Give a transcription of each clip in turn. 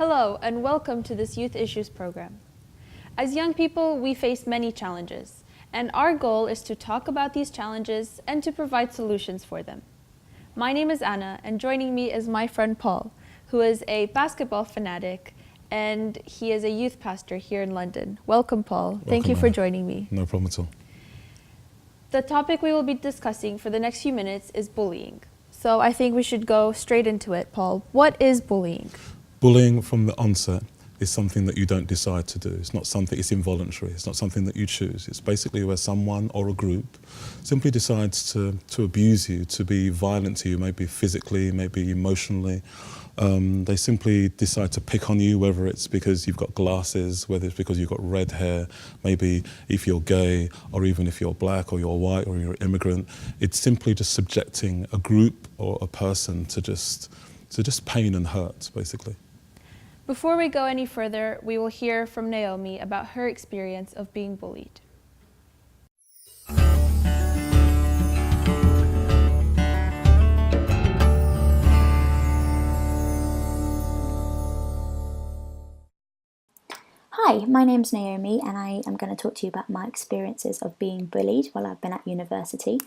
Hello and welcome to this Youth Issues program. As young people, we face many challenges, and our goal is to talk about these challenges and to provide solutions for them. My name is Anna, and joining me is my friend Paul, who is a basketball fanatic, and he is a youth pastor here in London. Welcome, Paul. Thank you for joining me. No problem at all. The topic we will be discussing for the next few minutes is bullying. So I think we should go straight into it, Paul. What is bullying? Bullying from the onset is something that you don't decide to do. It's not something, it's involuntary. It's not something that you choose. It's basically where someone or a group simply decides to abuse you, to be violent to you, maybe physically, maybe emotionally. They simply decide to pick on you, whether it's because you've got glasses, whether it's because you've got red hair, maybe if you're gay, or even if you're black or you're white or you're an immigrant. It's simply just subjecting a group or a person to just pain and hurt, basically. Before we go any further, we will hear from Naomi about her experience of being bullied. Hi, my name's Naomi and I am going to talk to you about my experiences of being bullied while I've been at university.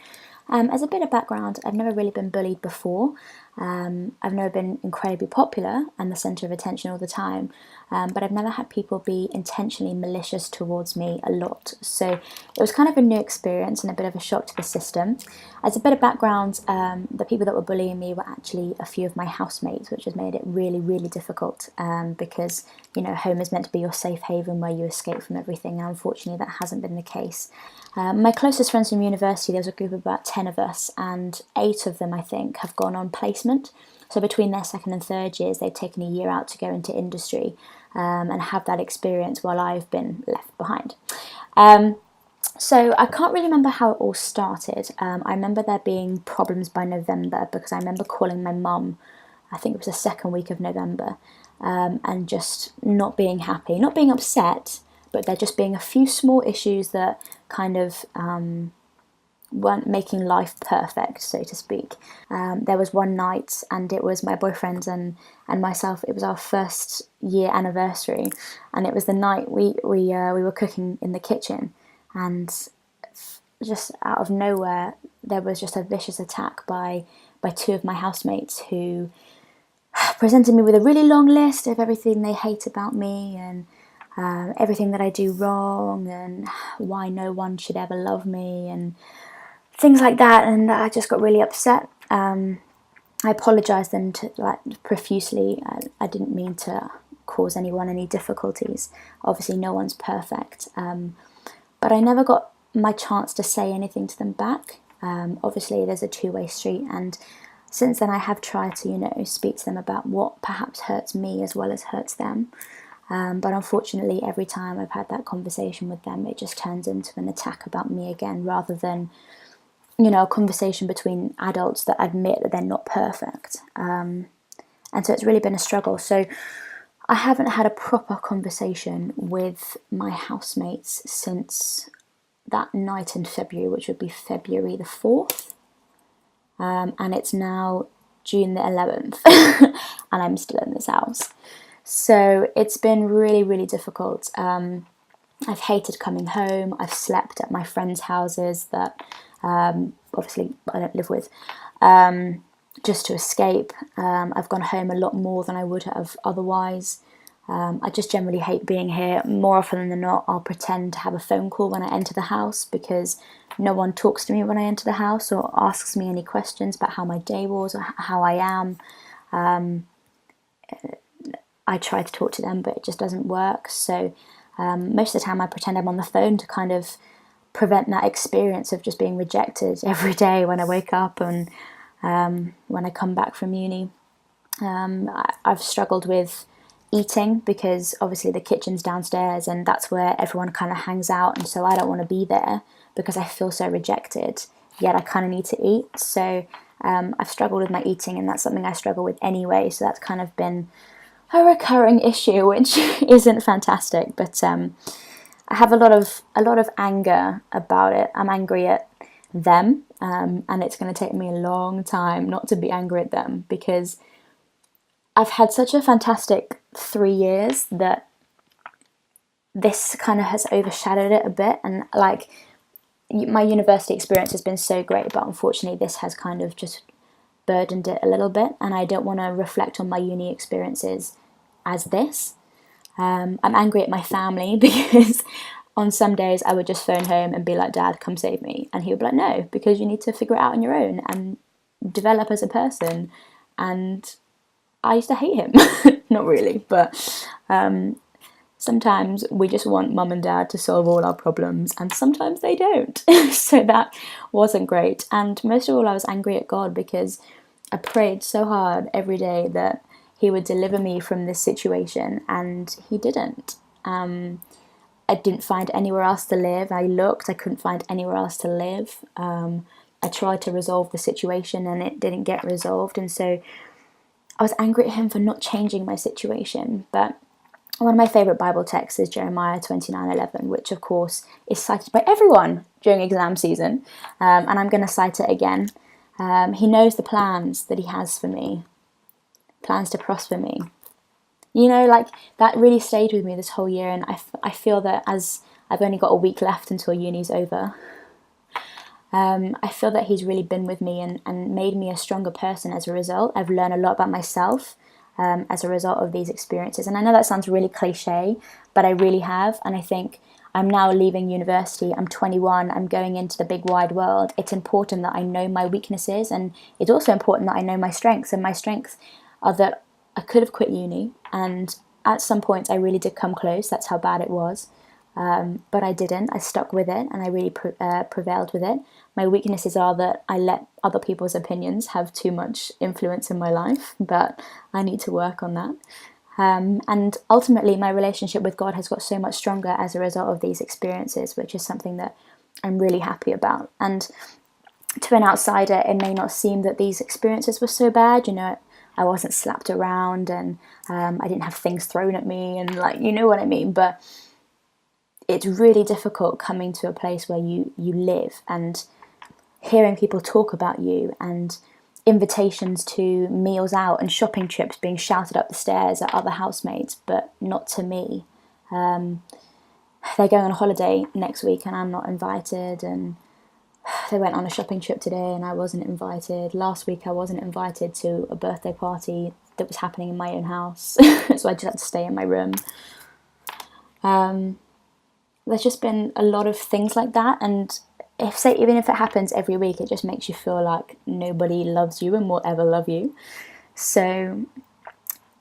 As a bit of background, I've never really been bullied before. I've never been incredibly popular and the centre of attention all the time, but I've never had people be intentionally malicious towards me a lot. So it was kind of a new experience and a bit of a shock to the system. As a bit of background, the people that were bullying me were actually a few of my housemates, which has made it really, really difficult because, you know, home is meant to be your safe haven where you escape from everything, and unfortunately that hasn't been the case. My closest friends from university, there was a group of about 10 of us, and 8 of them, I think, have gone on placement. So between their second and third years, they've taken a year out to go into industry and have that experience while I've been left behind. So I can't really remember how it all started. I remember there being problems by November because I remember calling my mum, I think it was the second week of November, and just not being happy, not being upset, but there just being a few small issues that kind of weren't making life perfect, so to speak. There was one night, and it was my boyfriend and myself. It was our first year anniversary, and it was the night we were cooking in the kitchen, and just out of nowhere there was just a vicious attack by 2 of my housemates who presented me with a really long list of everything they hate about me and everything that I do wrong and why no one should ever love me and things like that. And I just got really upset. I apologised them profusely. I didn't mean to cause anyone any difficulties. Obviously no one's perfect, but I never got my chance to say anything to them back. Obviously there's a two-way street, and since then I have tried to, you know, speak to them about what perhaps hurts me as well as hurts them. But unfortunately, every time I've had that conversation with them, it just turns into an attack about me again, rather than, you know, a conversation between adults that admit that they're not perfect. And so it's really been a struggle. So I haven't had a proper conversation with my housemates since that night in February, which would be February the 4th. And it's now June the 11th, and I'm still in this house. So it's been really, really difficult. I've hated coming home. I've slept at my friends' houses that obviously I don't live with, just to escape. I've gone home a lot more than I would have otherwise. I just generally hate being here. More often than not, I'll pretend to have a phone call when I enter the house because no one talks to me when I enter the house or asks me any questions about how my day was or how I am. I try to talk to them, but it just doesn't work. So most of the time I pretend I'm on the phone to kind of prevent that experience of just being rejected every day when I wake up and when I come back from uni. I've struggled with eating because obviously the kitchen's downstairs and that's where everyone kind of hangs out, and so I don't want to be there because I feel so rejected, yet I kind of need to eat. So I've struggled with my eating, and that's something I struggle with anyway, so that's kind of been a recurring issue, which isn't fantastic, but I have a lot of anger about it. I'm angry at them, and it's going to take me a long time not to be angry at them because I've had such a fantastic 3 years that this kind of has overshadowed it a bit. And like, my university experience has been so great, but unfortunately this has kind of just burdened it a little bit, and I don't want to reflect on my uni experiences as this. I'm angry at my family because on some days I would just phone home and be like, Dad, come save me. And he would be like, no, because you need to figure it out on your own and develop as a person. And I used to hate him. Not really, but sometimes we just want mum and dad to solve all our problems, and sometimes they don't. So that wasn't great. And most of all, I was angry at God because I prayed so hard every day that he would deliver me from this situation, and he didn't. I didn't find anywhere else to live. I looked, I couldn't find anywhere else to live. I tried to resolve the situation and it didn't get resolved. And so I was angry at him for not changing my situation. But one of my favourite Bible texts is Jeremiah 29:11, which of course is cited by everyone during exam season. And I'm going to cite it again. He knows the plans that he has for me, plans to prosper me. You know, like, that really stayed with me this whole year, and I feel that as I've only got a week left until uni's over, I feel that he's really been with me and made me a stronger person as a result. I've learned a lot about myself as a result of these experiences. And I know that sounds really cliche, but I really have. And I think I'm now leaving university. I'm 21. I'm going into the big wide world. It's important that I know my weaknesses, and it's also important that I know my strengths. And my strengths are that I could have quit uni, and at some points I really did come close. That's how bad it was. But I didn't. I stuck with it, and I really prevailed with it. My weaknesses are that I let other people's opinions have too much influence in my life, but I need to work on that. And ultimately, my relationship with God has got so much stronger as a result of these experiences, which is something that I'm really happy about. And to an outsider, it may not seem that these experiences were so bad. You know, I wasn't slapped around, and I didn't have things thrown at me, and, like, you know what I mean. But it's really difficult coming to a place where you live and hearing people talk about you, and invitations to meals out and shopping trips being shouted up the stairs at other housemates, but not to me. They're going on a holiday next week and I'm not invited, and they went on a shopping trip today and I wasn't invited. Last week I wasn't invited to a birthday party that was happening in my own house, so I just had to stay in my room. There's just been a lot of things like that, and even if it happens every week, it just makes you feel like nobody loves you and will ever love you. So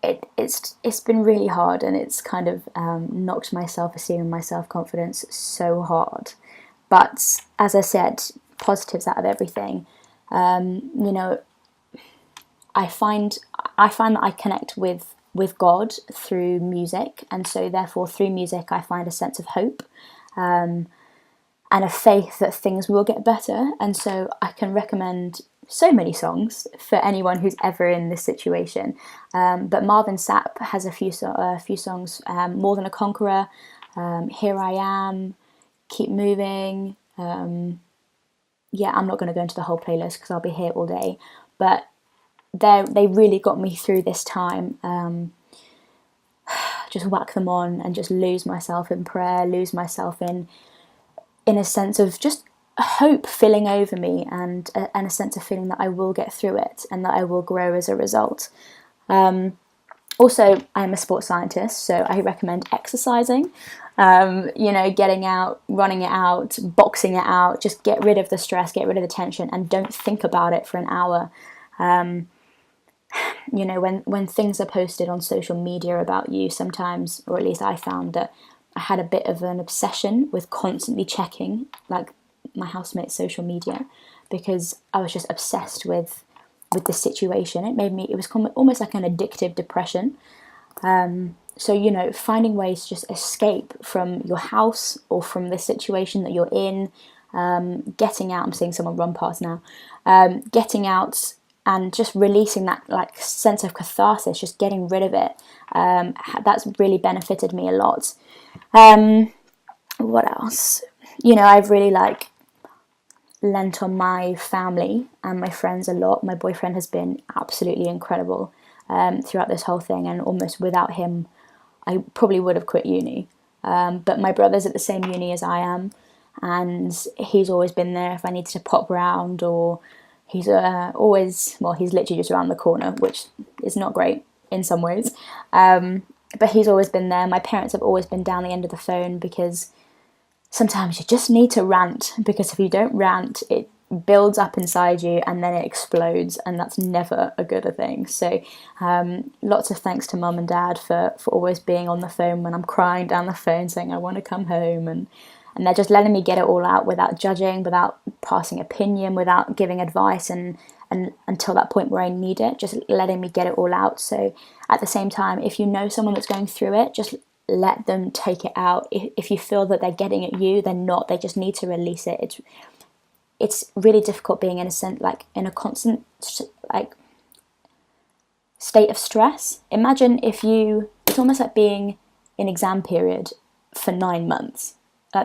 it's been really hard, and it's kind of knocked my self-esteem and my self-confidence so hard. But as I said, positives out of everything. You know, I find that I connect with God through music, and so therefore through music I find a sense of hope and a faith that things will get better. And so I can recommend so many songs for anyone who's ever in this situation. But Marvin Sapp has a few songs, More Than a Conqueror, Here I Am, Keep Moving. Yeah, I'm not going to go into the whole playlist because I'll be here all day. But they really got me through this time. Just whack them on and just lose myself in prayer, lose myself in a sense of just hope filling over me, and a sense of feeling that I will get through it and that I will grow as a result. Also, I'm a sports scientist, so I recommend exercising. You know, getting out, running it out, boxing it out, just get rid of the stress, get rid of the tension, and don't think about it for an hour. You know, when things are posted on social media about you, sometimes, or at least I found that I had a bit of an obsession with constantly checking, like, my housemates' social media, because I was just obsessed with the situation. It was almost like an addictive depression. So, you know, finding ways to just escape from your house or from the situation that you're in, getting out. I'm seeing someone run past now. Getting out and just releasing that, like, sense of catharsis, just getting rid of it. That's really benefited me a lot. What else? You know, I've really, like, lent on my family and my friends a lot. My boyfriend has been absolutely incredible. throughout this whole thing, and almost without him I probably would have quit uni. But my brother's at the same uni as I am, and he's always been there if I needed to pop round, or he's always, well, he's literally just around the corner, which is not great in some ways. But he's always been there. My parents have always been down the end of the phone, because sometimes you just need to rant, because if you don't rant, it builds up inside you and then it explodes, and that's never a good thing. So lots of thanks to mum and dad for always being on the phone when I'm crying down the phone saying I want to come home, and they're just letting me get it all out without judging, without passing opinion, without giving advice, and until that point where I need it, just letting me get it all out. So at the same time, if you know someone that's going through it, just let them take it out. If you feel that they're getting at you, they're not. They just need to release it. It's really difficult being in a constant state of stress. Imagine it's almost like being in exam period for 9 months.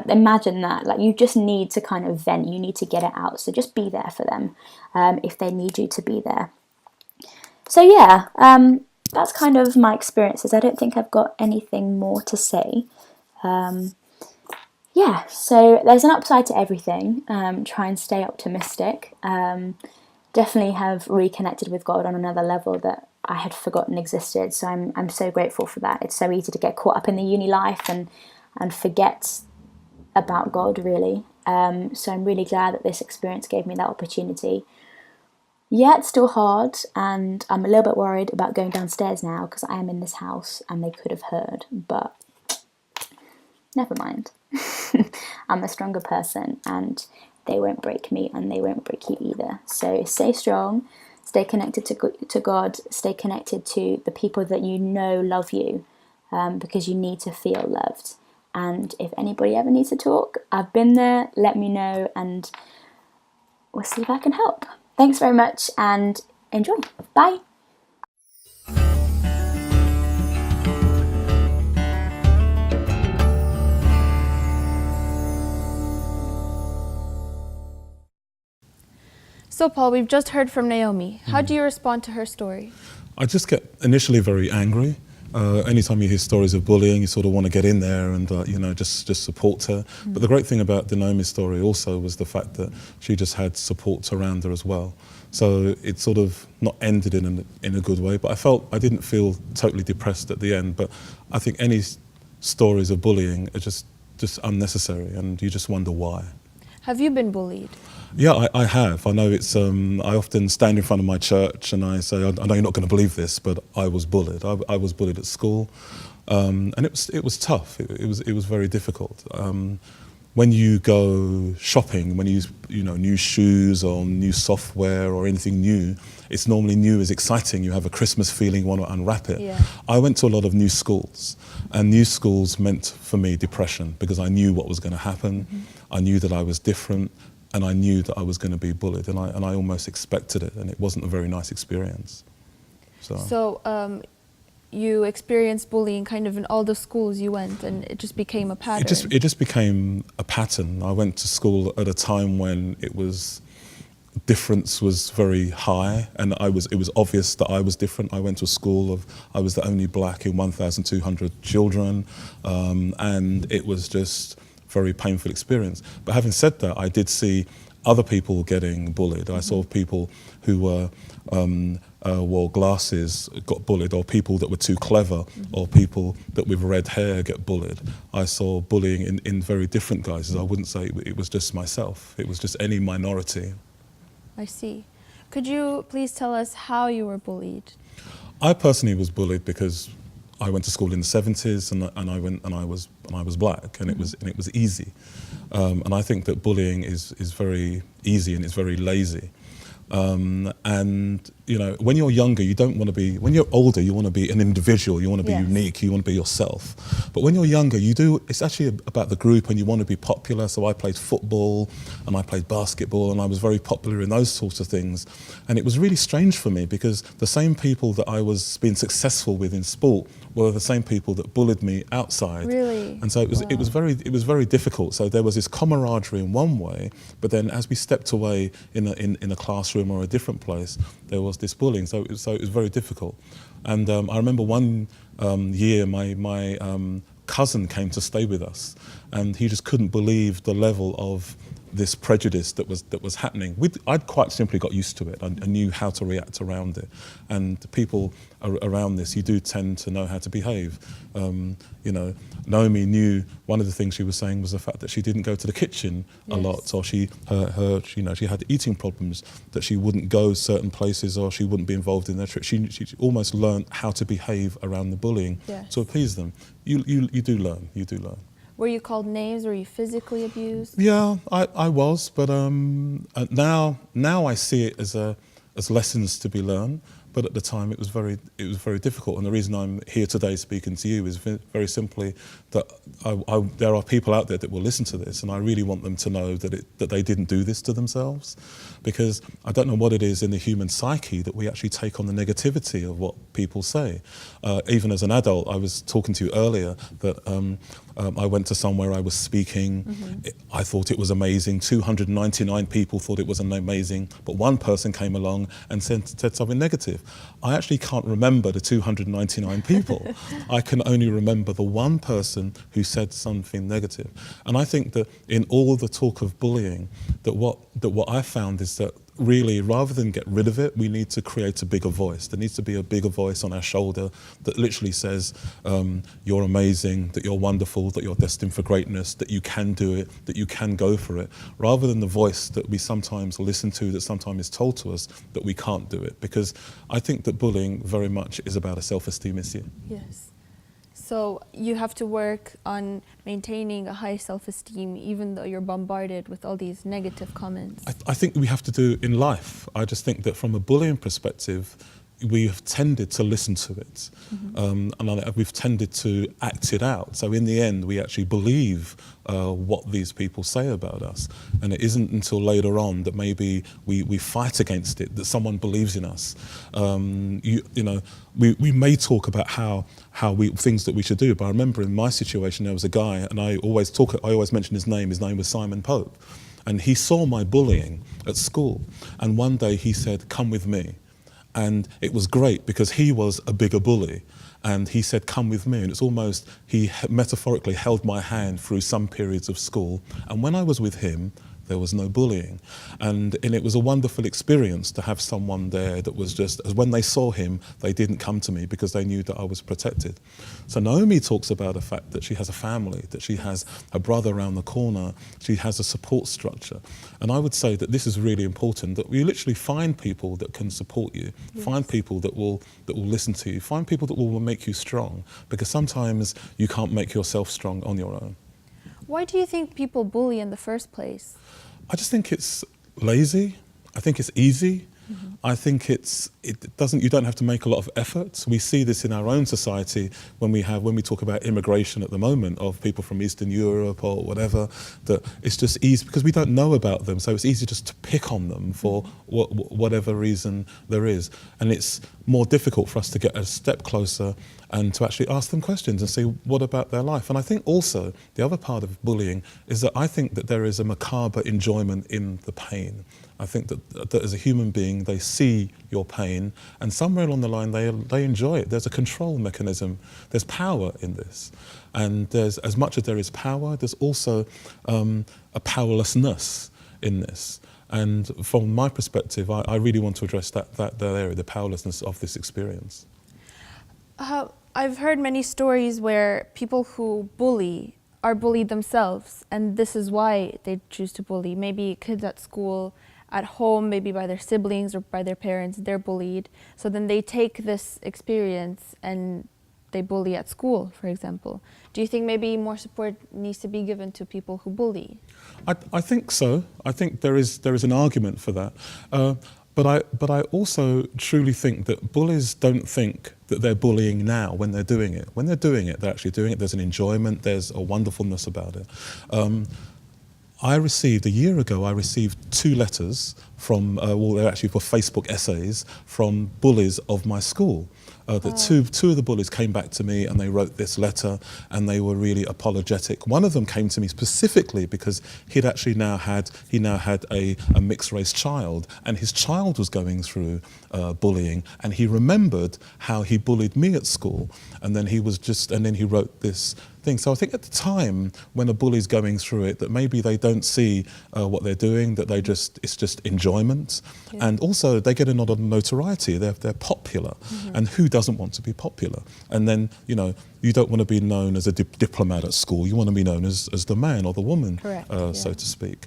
Imagine that. You just need to kind of vent. You need to get it out. So just be there for them if they need you to be there. So yeah, that's kind of my experiences. I don't think I've got anything more to say. Yeah, so there's an upside to everything. Try and stay optimistic. Definitely have reconnected with God on another level that I had forgotten existed. So I'm so grateful for that. It's so easy to get caught up in the uni life and forget about God, really. So I'm really glad that this experience gave me that opportunity. Yeah, it's still hard, and I'm a little bit worried about going downstairs now because I am in this house and they could have heard, but never mind. I'm a stronger person, and they won't break me, and they won't break you either. So stay strong, stay connected to God, stay connected to the people that you know love you, because you need to feel loved. And if anybody ever needs to talk, I've been there, let me know, and we'll see if I can help. Thanks very much, and enjoy. Bye. So Paul, we've just heard from Naomi. How do you respond to her story? I just get initially very angry. Anytime you hear stories of bullying, you sort of want to get in there and just support her. But the great thing about Naomi's story also was the fact that she just had support around her as well. So it sort of not ended in a good way. But I didn't feel totally depressed at the end. But I think any stories of bullying are just unnecessary, and you just wonder why. Have you been bullied? Yeah, I have. I know it's. I often stand in front of my church and I say, I know you're not going to believe this, but I was bullied. I was bullied at school, and it was tough. It was very difficult. When you go shopping, when you use new shoes or new software or anything new, it's normally new is exciting. You have a Christmas feeling, you want to unwrap it. Yeah. I went to a lot of new schools, and new schools meant for me depression because I knew what was going to happen. I knew that I was different. And I knew that I was going to be bullied, and I almost expected it, and it wasn't a very nice experience. So you experienced bullying kind of in all the schools you went, and it just became a pattern. It just became a pattern. I went to school at a time when difference was very high, and it was obvious that I was different. I went to a school I was the only black in 1,200 children, and it was just very painful experience. But having said that, I did see other people getting bullied. I saw people who wore glasses got bullied, or people that were too clever, or people that with red hair get bullied. I saw bullying in very different guises. I wouldn't say it was just myself. It was just any minority. I see. Could you please tell us how you were bullied? I personally was bullied because I went to school in the 70s, and I was black, and it was easy, and I think that bullying is very easy and it's very lazy, and when you're younger you don't want to be. When you're older you want to be an individual, you want to be unique, you want to be yourself. But when you're younger it's actually about the group, and you want to be popular. So I played football and I played basketball, and I was very popular in those sorts of things, and it was really strange for me because the same people that I was being successful with in sport were the same people that bullied me outside. Really? And so it was very difficult. So there was this camaraderie in one way, but then as we stepped away in a classroom or a different place, there was this bullying. So it was very difficult. And I remember one year my cousin came to stay with us, and he just couldn't believe the level of this prejudice that was happening. I'd quite simply got used to it. I knew how to react around it. And the people around this, you do tend to know how to behave. You know, Naomi knew one of the things she was saying was the fact that she didn't go to the kitchen a lot, or she had eating problems, that she wouldn't go certain places, or she wouldn't be involved in their trip. She almost learned how to behave around the bullying to appease them. You do learn. Were you called names? Were you physically abused? Yeah, I was, but now I see it as lessons to be learned. But at the time, it was very difficult. And the reason I'm here today speaking to you is very simply that there are people out there that will listen to this, and I really want them to know that they didn't do this to themselves, because I don't know what it is in the human psyche that we actually take on the negativity of what people say. Even as an adult, I was talking to you earlier that I went to somewhere, I was speaking, I thought it was amazing, 299 people thought it was amazing, but one person came along and said something negative. I actually can't remember the 299 people. I can only remember the one person who said something negative. And I think that in all the talk of bullying, that what I found is that really, rather than get rid of it, we need to create a bigger voice. There needs to be a bigger voice on our shoulder that literally says, you're amazing, that you're wonderful, that you're destined for greatness, that you can do it, that you can go for it, rather than the voice that we sometimes listen to, that sometimes is told to us that we can't do it. Because I think that bullying very much is about a self-esteem issue. Yes. So you have to work on maintaining a high self-esteem even though you're bombarded with all these negative comments. I think we have to do in life. I just think that from a bullying perspective, we have tended to listen to it, and we've tended to act it out. So in the end, we actually believe what these people say about us. And it isn't until later on that maybe we fight against it, that someone believes in us. We may talk about things that we should do, but I remember in my situation, there was a guy, and I always mention his name. His name was Simon Pope. And he saw my bullying at school. And one day he said, "Come with me." And it was great because he was a bigger bully, and he said, "Come with me." And it's almost, he metaphorically held my hand through some periods of school. And when I was with him, there was no bullying. And it was a wonderful experience to have someone there that was just, as when they saw him, they didn't come to me because they knew that I was protected. So Naomi talks about the fact that she has a family, that she has a brother around the corner, she has a support structure. And I would say that this is really important, that you literally find people that can support you, find people that will listen to you, find people that will make you strong, because sometimes you can't make yourself strong on your own. Why do you think people bully in the first place? I just think it's lazy. I think it's easy. I think you don't have to make a lot of effort. We see this in our own society when we talk about immigration at the moment, of people from Eastern Europe or whatever, that it's just easy because we don't know about them. So it's easy just to pick on them for whatever reason there is. And it's more difficult for us to get a step closer and to actually ask them questions and see what about their life. And I think also the other part of bullying is that I think that there is a macabre enjoyment in the pain. I think that as a human being, they see your pain, and somewhere along the line, they enjoy it. There's a control mechanism. There's power in this. And there's, as much as there is power, there's also a powerlessness in this. And from my perspective, I really want to address that area, the powerlessness of this experience. I've heard many stories where people who bully are bullied themselves, and this is why they choose to bully. Maybe kids at school, at home, maybe by their siblings or by their parents, they're bullied. So then they take this experience and they bully at school, for example. Do you think maybe more support needs to be given to people who bully? I think so. I think there is an argument for that. But I also truly think that bullies don't think that they're bullying now when they're doing it. When they're doing it, they're actually doing it. There's an enjoyment, there's a wonderfulness about it. A year ago, I received 2 letters from, they're actually for Facebook essays, from bullies of my school. That two of the bullies came back to me and they wrote this letter and they were really apologetic. One of them came to me specifically because he now had a mixed race child, and his child was going through bullying, and he remembered how he bullied me at school, and then he wrote this thing. So I think at the time when a bully's going through it, that maybe they don't see what they're doing, that it's just enjoyment, and also they get a lot of notoriety. They're popular, and who doesn't want to be popular? And then you don't want to be known as a diplomat at school. You want to be known as the man or the woman, so to speak.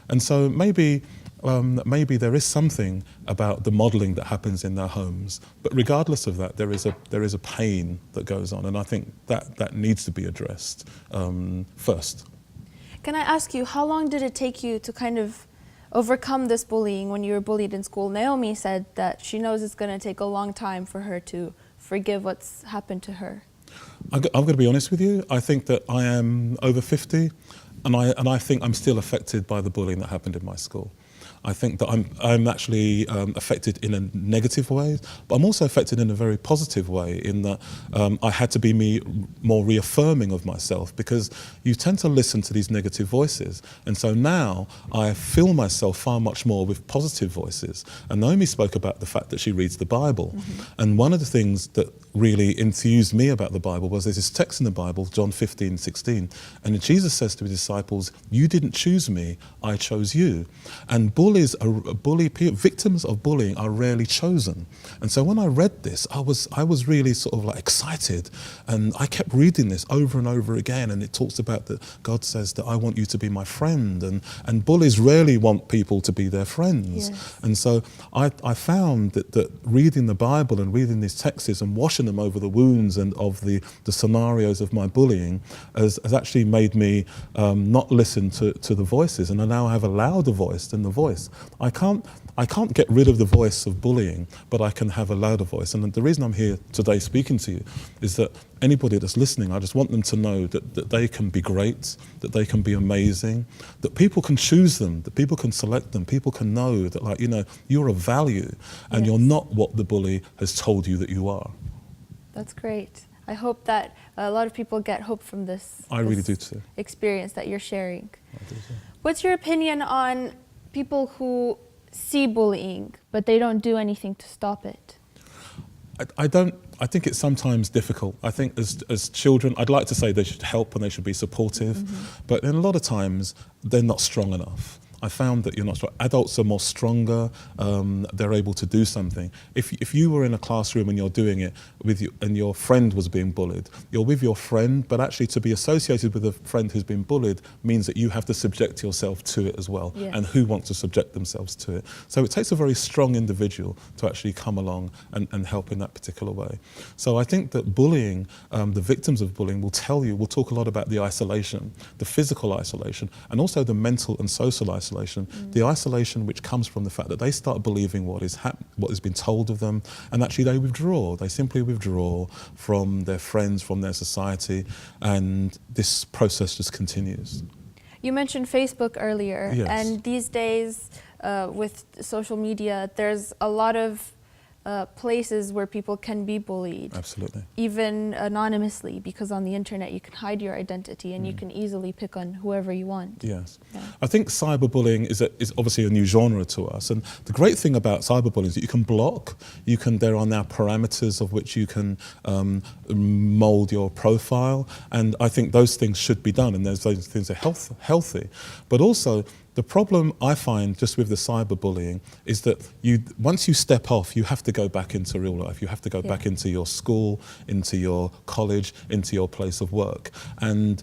And so maybe there is something about the modelling that happens in their homes, but regardless of that, there is a pain that goes on, and I think that needs to be addressed first. Can I ask you, how long did it take you to kind of overcome this bullying when you were bullied in school? Naomi said that she knows it's going to take a long time for her to forgive what's happened to her. I'm going to be honest with you. I think that I am over 50, and I think I'm still affected by the bullying that happened in my school. I think that I'm actually affected in a negative way, but I'm also affected in a very positive way, in that I had to be more reaffirming of myself, because you tend to listen to these negative voices. And so now I fill myself far much more with positive voices. And Naomi spoke about the fact that she reads the Bible. And one of the things that really enthused me about the Bible was there's this text in the Bible, John 15:16, and Jesus says to his disciples, "You didn't choose me, I chose you." And victims of bullying are rarely chosen. And so when I read this, I was really sort of like excited, and I kept reading this over and over again, and it talks about that God says that I want you to be my friend, and bullies rarely want people to be their friends. And so I found that reading the Bible and reading these texts and washing them over the wounds and of the scenarios of my bullying has actually made me not listen to the voices, and I now have a louder voice than the voice. I can't get rid of the voice of bullying, but I can have a louder voice. And the reason I'm here today speaking to you is that anybody that's listening, I just want them to know that they can be great, that they can be amazing, that people can choose them, that people can select them, people can know that you're of value, and you're not what the bully has told you that you are. That's great. I hope that a lot of people get hope from this. I really do too. Experience that you're sharing. I do too. What's your opinion on people who see bullying, but they don't do anything to stop it? I think it's sometimes difficult. I think as children, I'd like to say they should help and they should be supportive, but in a lot of times they're not strong enough. I found that you're not strong. Adults are more stronger. They're able to do something. If you were in a classroom and you're doing it with you, and your friend was being bullied, you're with your friend, but actually to be associated with a friend who's been bullied means that you have to subject yourself to it as well. And who wants to subject themselves to it? So it takes a very strong individual to actually come along and help in that particular way. So I think that bullying, the victims of bullying will talk a lot about the isolation, the physical isolation, and also the mental and social isolation. The isolation which comes from the fact that they start believing what has been told of them, and actually they withdraw. They simply withdraw from their friends, from their society, and this process just continues. You mentioned Facebook earlier, and these days with social media, there's a lot of places where people can be bullied. Absolutely. Even anonymously, because on the internet you can hide your identity and you can easily pick on whoever you want. Yes. I think cyberbullying is obviously a new genre to us, and the great thing about cyberbullying is that you can block, there are now parameters of which you can mould your profile, and I think those things should be done, and those things are healthy. But also, the problem I find just with the cyberbullying is that once you step off, you have to go back into real life. You have to go back into your school, into your college, into your place of work. And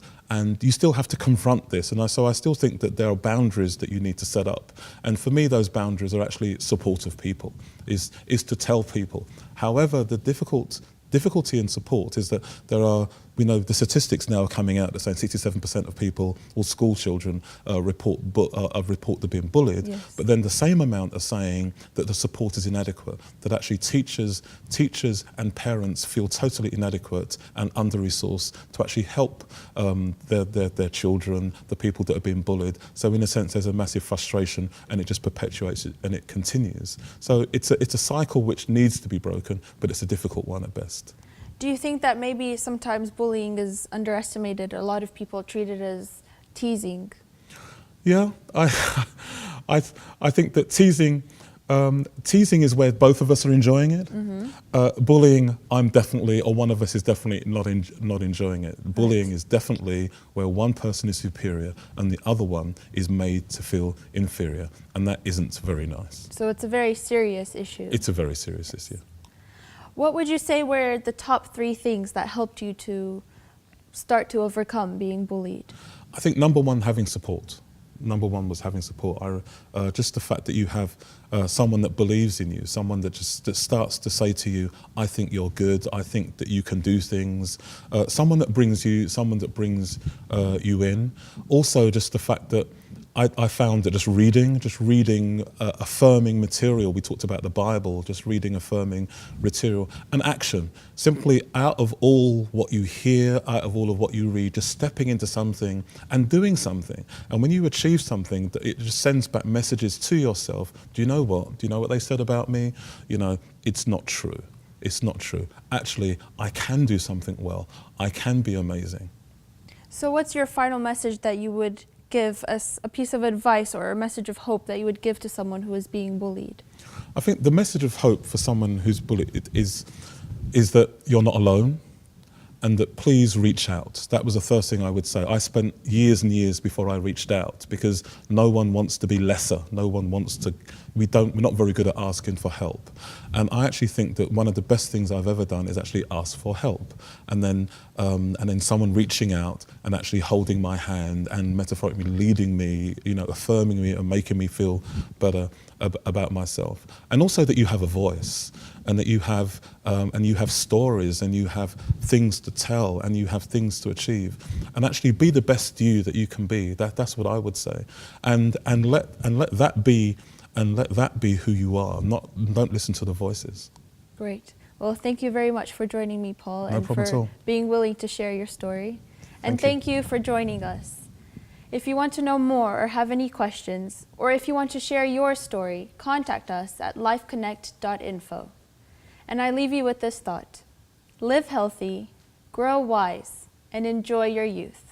you still have to confront this. And so I still think that there are boundaries that you need to set up. And for me, those boundaries are actually support of people, is to tell people. However, the difficulty in support is that we know the statistics now are coming out that saying 67% of people, or school children, report they're being bullied. Yes. But then the same amount are saying that the support is inadequate, that actually teachers and parents feel totally inadequate and under-resourced to actually help their children, the people that are being bullied. So in a sense, there's a massive frustration, and it just perpetuates it, and it continues. So it's a cycle which needs to be broken, but it's a difficult one at best. Do you think that maybe sometimes bullying is underestimated? A lot of people treat it as teasing. Yeah, I think that teasing is where both of us are enjoying it. Mm-hmm. Bullying, I'm definitely, or one of us is definitely not enjoying it. Bullying Right. is definitely where one person is superior and the other one is made to feel inferior, and that isn't very nice. So it's a very serious issue. It's a very serious issue. What would you say were the top 3 things that helped you to start to overcome being bullied? I think number one, having support. Number one was having support. Just the fact that you have someone that believes in you, someone that starts to say to you, I think you're good, I think that you can do things, someone that brings you in. Also just the fact that I found that just reading affirming material. We talked about the Bible, just reading affirming material, and action. Simply out of all what you hear, out of all of what you read, just stepping into something and doing something. And when you achieve something, it just sends back messages to yourself. Do you know what? Do you know what they said about me? You know, it's not true. It's not true. Actually, I can do something well. I can be amazing. So what's your final message that you would give us, a piece of advice or a message of hope that you would give to someone who is being bullied? I think the message of hope for someone who's bullied is that you're not alone, and that please reach out. That was the first thing I would say. I spent years and years before I reached out, because no one wants to be lesser. No one wants to, we're not very good at asking for help. And I actually think that one of the best things I've ever done is actually ask for help. And then someone reaching out and actually holding my hand and metaphorically leading me, you know, affirming me and making me feel better about myself. And also that you have a voice, and that you have stories, and you have things to tell, and you have things to achieve, and actually be the best you that you can be. That's what I would say, and let that be who you are. Don't listen to the voices. Great. Well, thank you very much for joining me, Paul, No and problem at for all. being willing to share your story. And Thank thank you for joining us. If you want to know more or have any questions, or if you want to share your story, contact us at lifeconnect.info. And I leave you with this thought: live healthy, grow wise, and enjoy your youth.